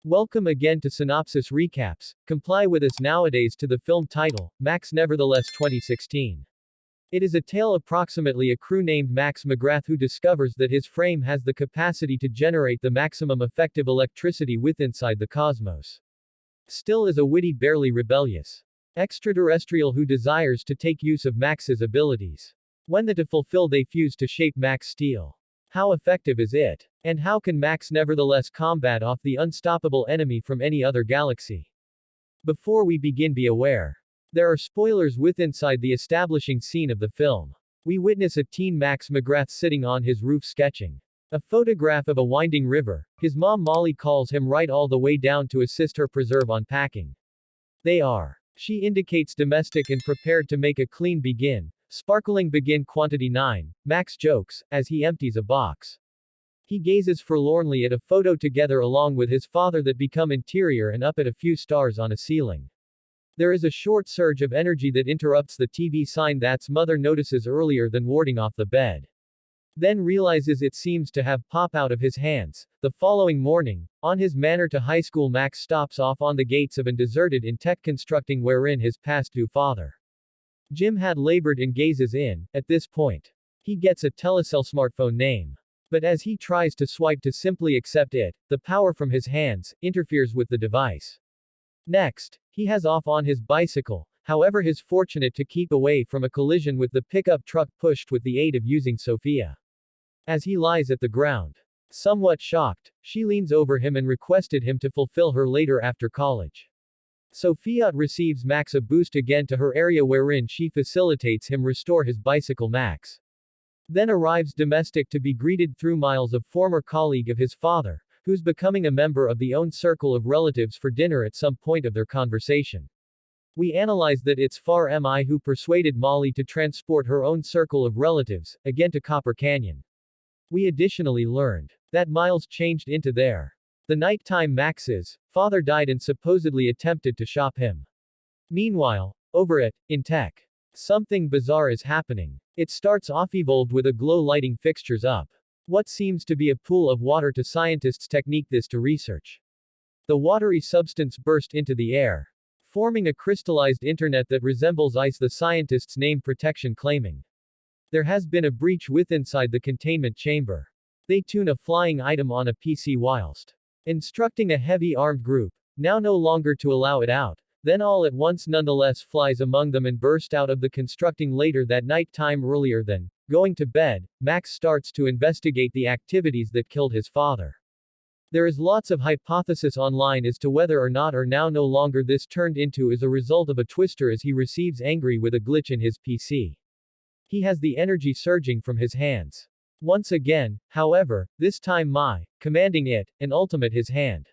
Welcome again to Synopsis Recaps. Comply with us nowadays to the film title, Max Nevertheless 2016. It is a tale approximately a crew named Max McGrath who discovers that his frame has the capacity to generate the maximum effective electricity inside the cosmos. Still is a witty barely rebellious extraterrestrial who desires to take use of Max's abilities. When to fulfill they fuse to shape Max steel. How effective is it? And how can Max nevertheless combat off the unstoppable enemy from any other galaxy? Before we begin, be aware. There are spoilers inside the establishing scene of the film. We witness a teen Max McGrath sitting on his roof sketching a photograph of a winding river. His mom Molly calls him right all the way down to assist her preserve on packing. They are. She indicates domestic and prepared to make a clean begin. Sparkling begin quantity 9, Max jokes, as he empties a box. He gazes forlornly at a photo together along with his father that become interior and up at a few stars on a ceiling. There is a short surge of energy that interrupts the TV sign that's mother notices earlier than warding off the bed. Then realizes it seems to have pop out of his hands. The following morning, on his manner to high school Max stops off on the gates of an deserted in tech constructing wherein his past due father Jim had labored and gazes in. At this point, he gets a telecell smartphone name. But as he tries to swipe to simply accept it, the power from his hands interferes with the device. Next, he has off on his bicycle, however he's fortunate to keep away from a collision with the pickup truck pushed with the aid of using Sophia. As he lies at the ground, somewhat shocked, she leans over him and requested him to fulfill her later after college. Sophia receives Max a boost again to her area wherein she facilitates him restore his bicycle Max. Then arrives domestic to be greeted through Miles, a former colleague of his father, who's becoming a member of the own circle of relatives for dinner at some point of their conversation. We analyze that it's Far Mi who persuaded Molly to transport her own circle of relatives, again to Copper Canyon. We additionally learned that Miles changed into the nighttime Max's father died and supposedly attempted to shop him. Meanwhile, over in tech, something bizarre is happening. It starts off evolved with a glow lighting fixtures up what seems to be a pool of water to scientists technique this to research. The watery substance burst into the air, forming a crystallized internet that resembles ice, the scientists name protection claiming. There has been a breach inside the containment chamber. They tune a flying item on a PC whilst instructing a heavy armed group, now no longer to allow it out, then all at once nonetheless flies among them and burst out of the constructing later that night time. Earlier than going to bed, Max starts to investigate the activities that killed his father. There is lots of hypothesis online as to whether or not or now no longer this turned into as a result of a twister as he receives angry with a glitch in his PC. He has the energy surging from his hands. Once again, however, this time Mai, commanding it, and ultimate his hand.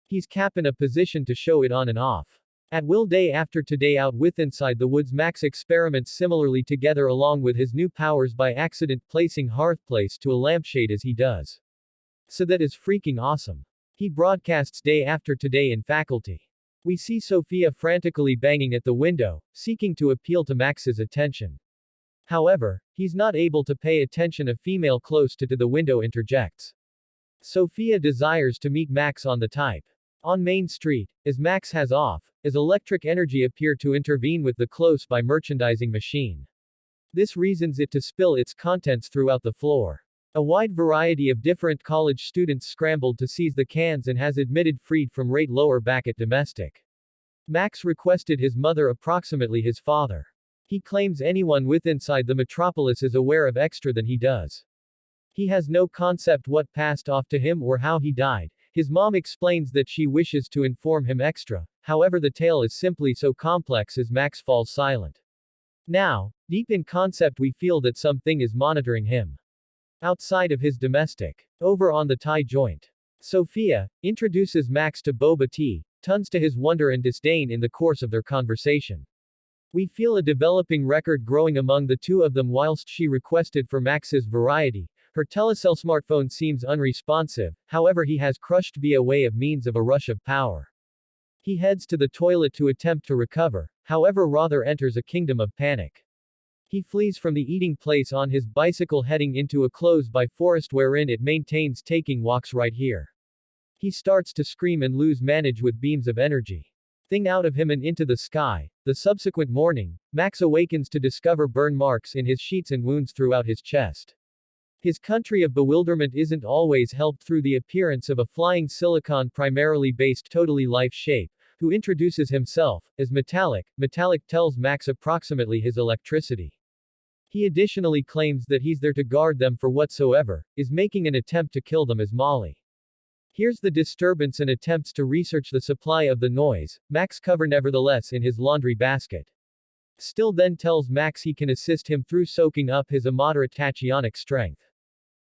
He's cap in a position to show it on and off. At will day after today out inside the woods Max experiments similarly together along with his new powers by accident placing hearthplace to a lampshade as he does. So that is freaking awesome. He broadcasts day after today in faculty. We see Sophia frantically banging at the window, seeking to appeal to Max's attention. However, he's not able to pay attention. A female close to the window interjects. Sophia desires to meet Max on the type. On Main Street, as Max has off, as electric energy appear to intervene with the close by merchandising machine. This reasons it to spill its contents throughout the floor. A wide variety of different college students scrambled to seize the cans and has admitted freed from rate lower back at domestic. Max requested his mother, approximately his father. He claims anyone inside the metropolis is aware of extra than he does. He has no concept what passed off to him or how he died. His mom explains that she wishes to inform him extra, however the tale is simply so complex as Max falls silent. Now, deep in concept we feel that something is monitoring him. Outside of his domestic. Over on the Thai joint. Sophia introduces Max to boba tea, tons to his wonder and disdain in the course of their conversation. We feel a developing record growing among the two of them whilst she requested for Max's variety. Her telecell smartphone seems unresponsive, however he has crushed via way of means of a rush of power. He heads to the toilet to attempt to recover, however rather enters a kingdom of panic. He flees from the eating place on his bicycle heading into a close-by forest wherein it maintains taking walks right here. He starts to scream and lose manage with beams of energy. Thing out of him and into the sky. The subsequent morning, Max awakens to discover burn marks in his sheets and wounds throughout his chest. His country of bewilderment isn't always helped through the appearance of a flying silicon primarily based totally life shape, who introduces himself as Metallic. Metallic tells Max approximately his electricity. He additionally claims that he's there to guard them for whatsoever, is making an attempt to kill them as Molly. Here's the disturbance and attempts to research the supply of the noise, Max cover nevertheless in his laundry basket. Still then tells Max he can assist him through soaking up his immoderate tachyonic strength.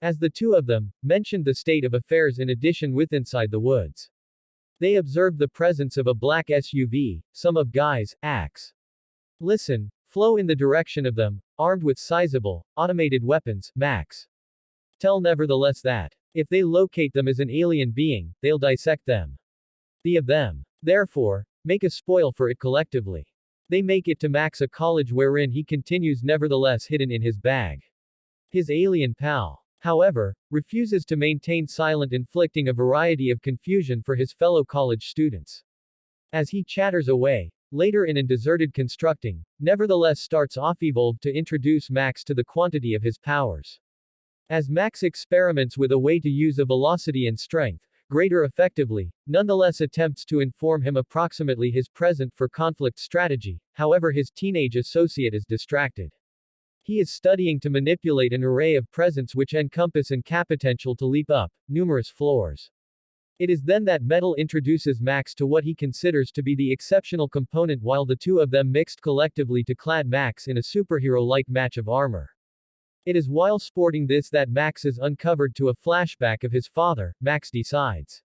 As the two of them mentioned the state of affairs in addition with inside the woods. They observed the presence of a black SUV, some of guys, axe. Listen, flow in the direction of them, armed with sizable, automated weapons, Max. Tell nevertheless that, if they locate them as an alien being, they'll dissect them. The of them. Therefore, make a spoil for it collectively. They make it to Max a college wherein he continues nevertheless hidden in his bag. His alien pal, however, refuses to maintain silent, inflicting a variety of confusion for his fellow college students. As he chatters away, later in an deserted constructing, nevertheless starts off evolved to introduce Max to the quantity of his powers. As Max experiments with a way to use a velocity and strength, greater effectively, nonetheless attempts to inform him approximately his present for conflict strategy, however his teenage associate is distracted. He is studying to manipulate an array of presents which encompass and potential to leap up numerous floors. It is then that Metal introduces Max to what he considers to be the exceptional component while the two of them mixed collectively to clad Max in a superhero-like match of armor. It is while sporting this that Max is uncovered to a flashback of his father. Max decides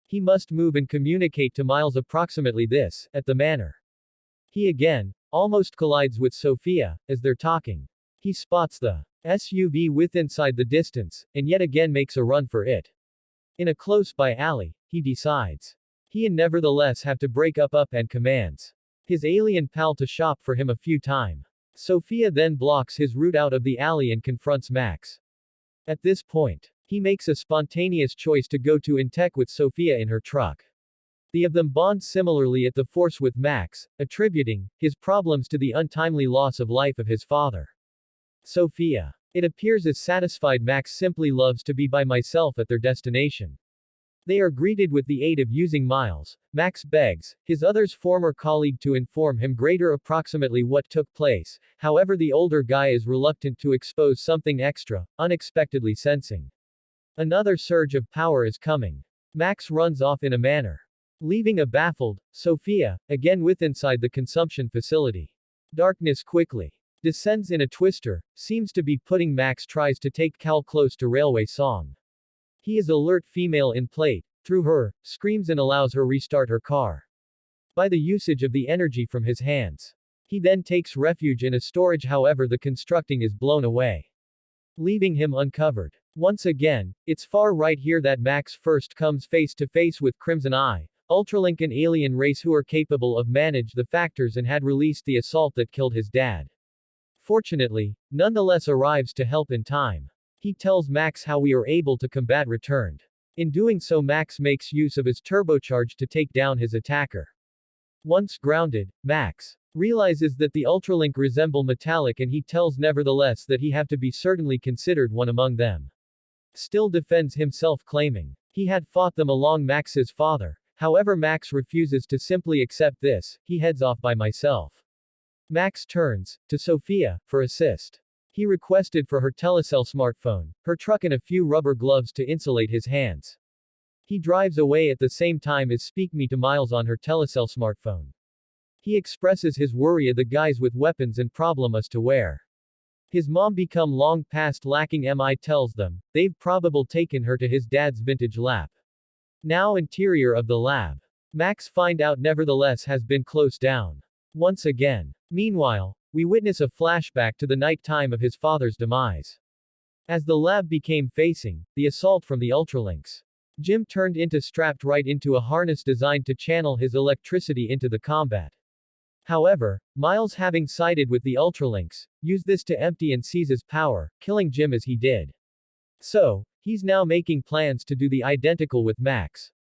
he must move and communicate to Miles approximately this, at the manor. He again almost collides with Sophia, as they're talking. He spots the SUV with inside the distance, and yet again makes a run for it. In a close-by alley, he decides he and nevertheless have to break up and commands his alien pal to shop for him a few time. Sophia then blocks his route out of the alley and confronts Max. At this point, he makes a spontaneous choice to go to Intech with Sophia in her truck. The of them bond similarly at the force with Max, attributing his problems to the untimely loss of life of his father. Sophia, it appears, is satisfied. Max simply loves to be by myself at their destination. They are greeted with the aid of using Miles. Max begs his other's former colleague to inform him greater approximately what took place, however the older guy is reluctant to expose something extra, unexpectedly sensing another surge of power is coming. Max runs off in a manner, leaving a baffled Sophia, again with inside the consumption facility. Darkness quickly descends in a twister, seems to be putting Max tries to take Cal close to railway song. He is alert female in plate, through her, screams and allows her restart her car. By the usage of the energy from his hands. He then takes refuge in a storage, however the constructing is blown away, leaving him uncovered. Once again, it's far right here that Max first comes face to face with Crimson Eye, Ultralink, an alien race who are capable of manage the factors and had released the assault that killed his dad. Fortunately, nonetheless arrives to help in time. He tells Max how we are able to combat returned. In doing so, Max makes use of his turbocharge to take down his attacker. Once grounded, Max realizes that the Ultralink resemble Metallic, and he tells nevertheless that he have to be certainly considered one among them. Still defends himself, claiming he had fought them along Max's father. However, Max refuses to simply accept this. He heads off by myself. Max turns to Sophia for assist. He requested for her telecell smartphone, her truck and a few rubber gloves to insulate his hands. He drives away at the same time as speak me to Miles on her telecell smartphone. He expresses his worry of the guys with weapons and problem as to where his mom become long past lacking. Mi tells them they've probable taken her to his dad's vintage lab. Now interior of the lab. Max find out nevertheless has been closed down. Once again. Meanwhile, we witness a flashback to the night time of his father's demise. As the lab became facing the assault from the Ultralinks, Jim turned into strapped right into a harness designed to channel his electricity into the combat. However, Miles, having sided with the Ultralinks, used this to empty and seize his power, killing Jim as he did. So, he's now making plans to do the identical with Max.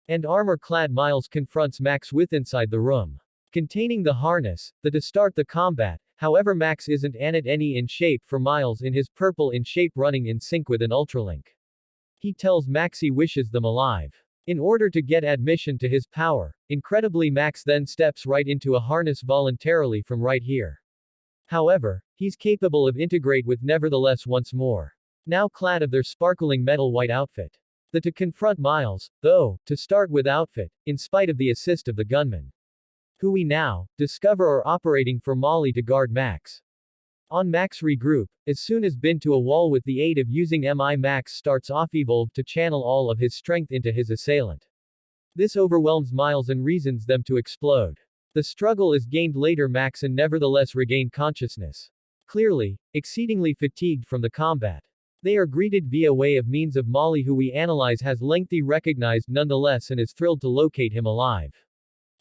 and armor-clad Miles confronts Max with inside the room, containing the harness, to start the combat. However, Max isn't any in shape for Miles in his purple in shape, running in sync with an Ultralink. He tells Max he wishes them alive. In order to get admission to his power, incredibly Max then steps right into a harness voluntarily from right here. However, he's capable of integrate with nevertheless once more. Now clad of their sparkling metal white outfit. To confront Miles, though, to start with outfit, in spite of the assist of the gunman, who we now discover are operating for Molly to guard Max. On Max regroup, as soon as been to a wall with the aid of using Max starts off evolve to channel all of his strength into his assailant. This overwhelms Miles and reasons them to explode. The struggle is gained later. Max and nevertheless regain consciousness. Clearly, exceedingly fatigued from the combat. They are greeted via way of means of Molly, who we analyze has lengthy recognized nonetheless and is thrilled to locate him alive.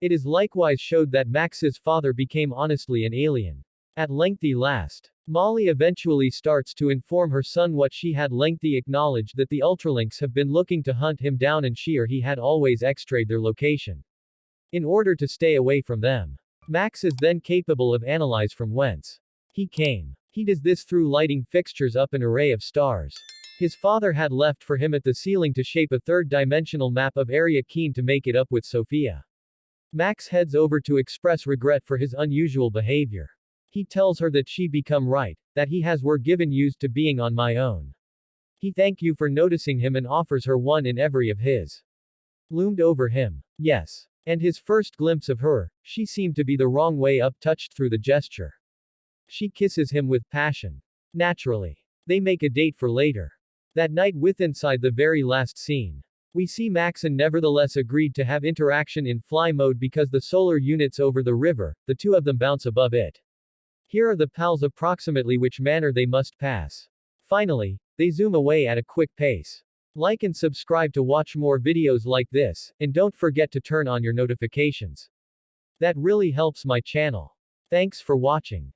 It is likewise showed that Max's father became honestly an alien. At lengthy last, Molly eventually starts to inform her son what she had lengthy acknowledged, that the Ultralinks have been looking to hunt him down and she or he had always extrayed their location. In order to stay away from them. Max is then capable of analyze from whence he came. He does this through lighting fixtures up an array of stars his father had left for him at the ceiling to shape a third-dimensional map of area, keen to make it up with Sophia. Max heads over to express regret for his unusual behavior. He tells her that she become right, that he has were given used to being on my own. He thank you for noticing him and offers her one in every of his. Loomed over him. Yes. And his first glimpse of her, she seemed to be the wrong way up, touched through the gesture. She kisses him with passion. Naturally. They make a date for later. That night with inside the very last scene. We see Max and nevertheless agreed to have interaction in fly mode because the solar units over the river, the two of them bounce above it. Here are the pals approximately which manner they must pass. Finally, they zoom away at a quick pace. Like and subscribe to watch more videos like this, and don't forget to turn on your notifications. That really helps my channel. Thanks for watching.